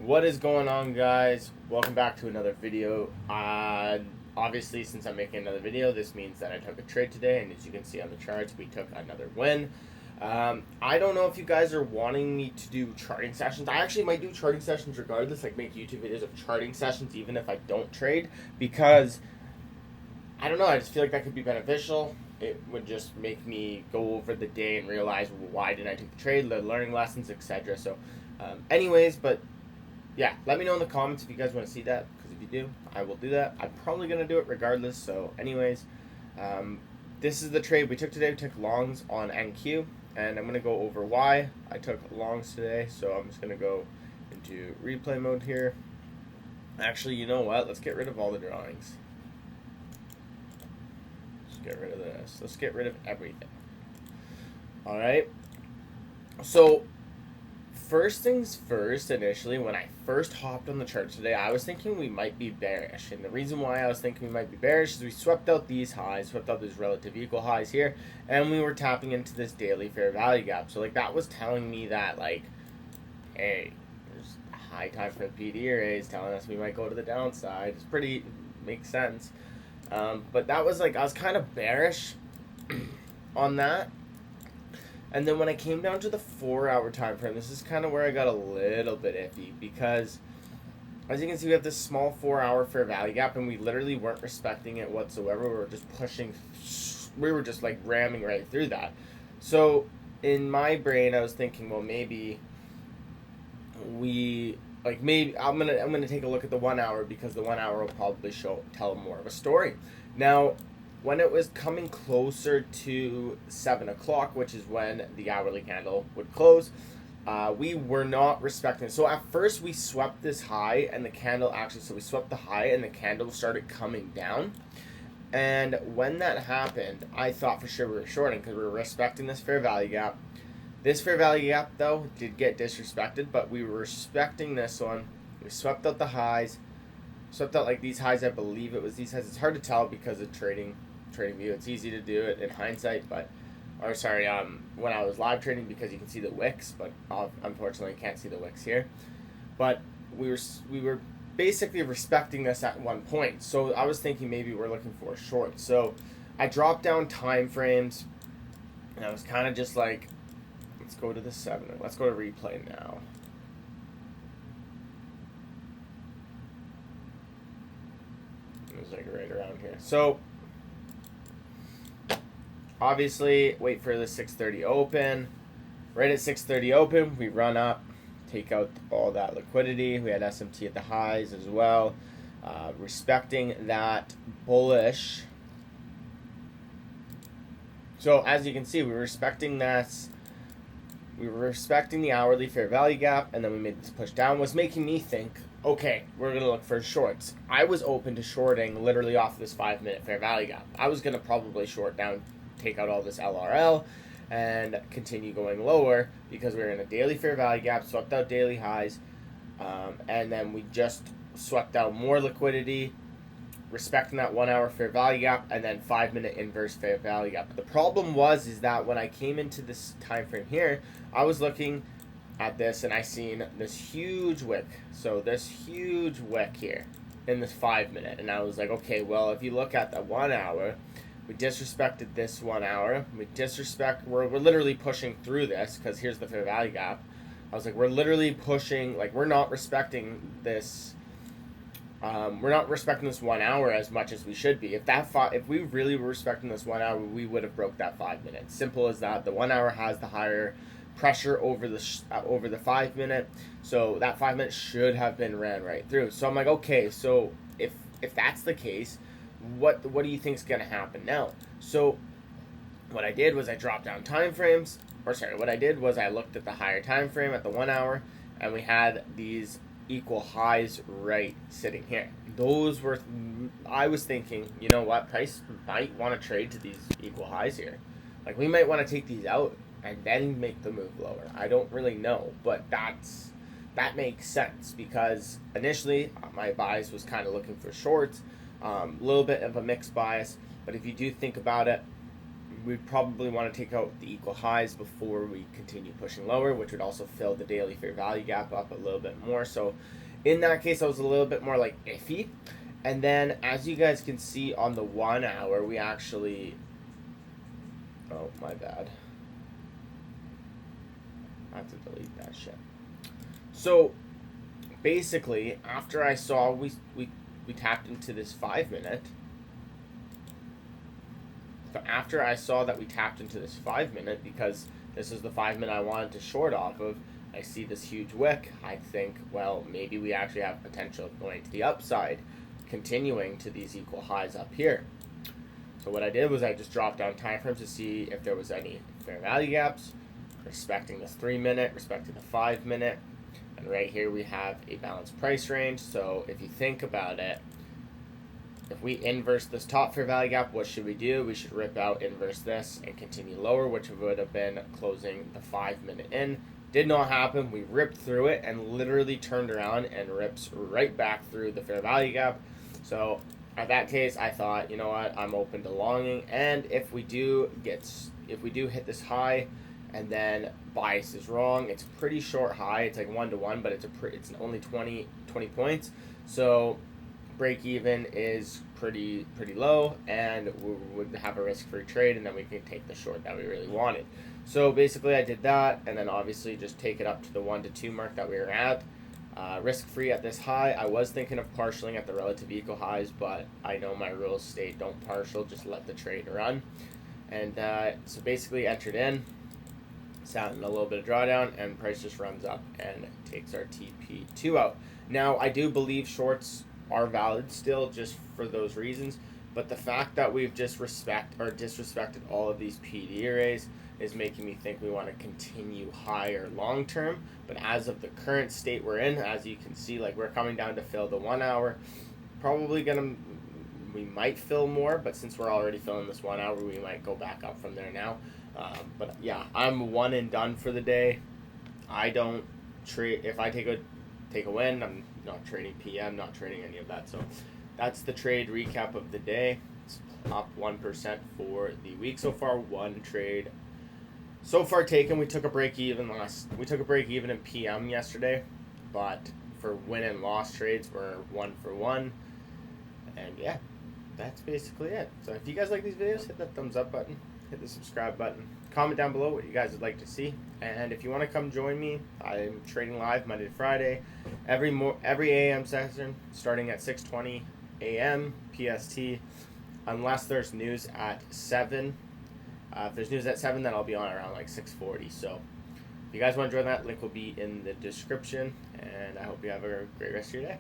What is going on, guys? Welcome back to another video. Obviously, since I'm making another video, this means that I took a trade today, and as you can see on the charts, we took another win. I don't know if you guys are wanting me to do charting sessions. I actually might do charting sessions regardless, like make YouTube videos of charting sessions even if I don't trade, because I don't know, I just feel like that could be beneficial. It would just make me go over the day and realize, well, why didn't I take the trade, the learning lessons, etc. So, anyways, but yeah, let me know in the comments if you guys want to see that, because if you do, I will do that. I'm probably going to do it regardless. So anyways, this is the trade we took today. We took longs on NQ, and I'm going to go over why I took longs today. So I'm just going to go into replay mode here. Actually, you know what? Let's get rid of all the drawings. Let's get rid of this. Let's get rid of everything. All right. So first things first, initially, when I first hopped on the chart today, I was thinking we might be bearish. And the reason why I was thinking we might be bearish is we swept out these highs, swept out these relative equal highs here, and we were tapping into this daily fair value gap. So, like, that was telling me that, like, hey, there's a high time for the PD arrays telling us we might go to the downside. It's pretty, makes sense. But that was, like, I was kind of bearish on that. And then when I came down to the 4-hour time frame, this is kind of where I got a little bit iffy, because as you can see, we have this small 4-hour fair value gap, and we literally weren't respecting it whatsoever. We were just pushing, we were just like ramming right through that. So in my brain, I was thinking, well, maybe I'm gonna take a look at the 1 hour, because the 1 hour will probably tell more of a story. Now, when it was coming closer to 7 o'clock, which is when the hourly candle would close, we were not respecting it. So at first we swept this high, and the candle so we swept the high and the candle started coming down. And when that happened, I thought for sure we were shorting, because we were respecting this fair value gap. This fair value gap, though, did get disrespected, but we were respecting this one. We swept out the highs, swept out like these highs. I believe it was these highs. It's hard to tell because of trading view. It's easy to do it in hindsight, but when I was live trading, because you can see the wicks, but unfortunately I can't see the wicks here. But we were basically respecting this at one point. So I was thinking maybe we're looking for a short. So I dropped down time frames, and I was kind of just like, let's go to the 7. Let's go to replay now. It was like right around here. So obviously, wait for the 6:30 open. Right at 6:30 open, we run up, take out all that liquidity. We had SMT at the highs as well, respecting that bullish. So as you can see, we were respecting this. We were respecting the hourly fair value gap, and then we made this push down. Was making me think, okay, we're going to look for shorts. I was open to shorting literally off this 5-minute fair value gap. I was going to probably short down, take out all this LRL, and continue going lower, because we were in a daily fair value gap, swept out daily highs, and then we just swept out more liquidity, respecting that 1 hour fair value gap, and then 5-minute inverse fair value gap. But the problem is that when I came into this time frame here, I was looking at this, and I seen this huge wick. So this huge wick here in this 5-minute, and I was like, okay, well, if you look at the 1 hour, we disrespected this 1 hour. We're literally pushing through this, because here's the fair value gap. I was like, we're literally pushing, like, we're not respecting this. We're not respecting this 1 hour as much as we should be. If we really were respecting this 1 hour, we would have broke that 5 minutes. Simple as that. The 1 hour has the higher pressure over the 5-minute, so that 5 minutes should have been ran right through. So I'm like, okay, so if that's the case, what do you think is going to happen now? So what I did was I dropped down time frames, what I did was I looked at the higher time frame at the 1 hour, and we had these equal highs right sitting here. I was thinking, you know what, price might want to trade to these equal highs here. Like, we might want to take these out and then make the move lower. I don't really know, but that makes sense, because initially my bias was kind of looking for shorts, a little bit of a mixed bias, but if you do think about it, we'd probably want to take out the equal highs before we continue pushing lower, which would also fill the daily fair value gap up a little bit more. So in that case, I was a little bit more like iffy. And then as you guys can see on the 1 hour, we actually, oh my bad, I have to delete that shit. So basically, after I saw we tapped into this 5 minute, so after I saw that we tapped into this 5 minute, because this is the 5 minute I wanted to short off of, I see this huge wick. I think, well, maybe we actually have potential of going to the upside, continuing to these equal highs up here. So what I did was I just dropped down time frames to see if there was any fair value gaps, respecting this 3 minute, respecting the 5 minute, and right here we have a balanced price range. So if you think about it, if we inverse this top fair value gap, what should we do? We should rip out, inverse this, and continue lower, which would have been closing the 5 minute in. Did not happen. We ripped through it and literally turned around and rips right back through the fair value gap. So at that case, I thought, you know what, I'm open to longing. And if we do hit this high, and then bias is wrong, it's a pretty short high. It's like 1-to-1, but it's only 20 points. So break even is pretty low, and we would have a risk-free trade, and then we can take the short that we really wanted. So basically I did that, and then obviously just take it up to the 1-to-2 mark that we were at. Risk-free at this high. I was thinking of partialing at the relative equal highs, but I know my rules state don't partial, just let the trade run. And so basically entered in, sat in a little bit of drawdown, and price just runs up and takes our TP2 out. Now I do believe shorts are valid still, just for those reasons, but the fact that we've just disrespected all of these PD arrays is making me think we want to continue higher long term. But as of the current state we're in, as you can see, like, we're coming down to fill the 1 hour. We might fill more, but since we're already filling this 1 hour, we might go back up from there now. But yeah, I'm one and done for the day. I don't trade. If I take a win, I'm not trading PM, not trading any of that. So that's the trade recap of the day. It's up 1% for the week so far. One trade so far taken. We took a break even in PM yesterday, but for win and loss trades, we're 1 for 1. And yeah, that's basically it. So if you guys like these videos, hit that thumbs up button, hit the subscribe button, comment down below what you guys would like to see. And if you want to come join me, I'm trading live Monday to Friday, every AM session starting at 6:20 AM PST, unless there's news at 7. If there's news at 7, then I'll be on around like 6:40. So if you guys want to join that, link will be in the description. And I hope you have a great rest of your day.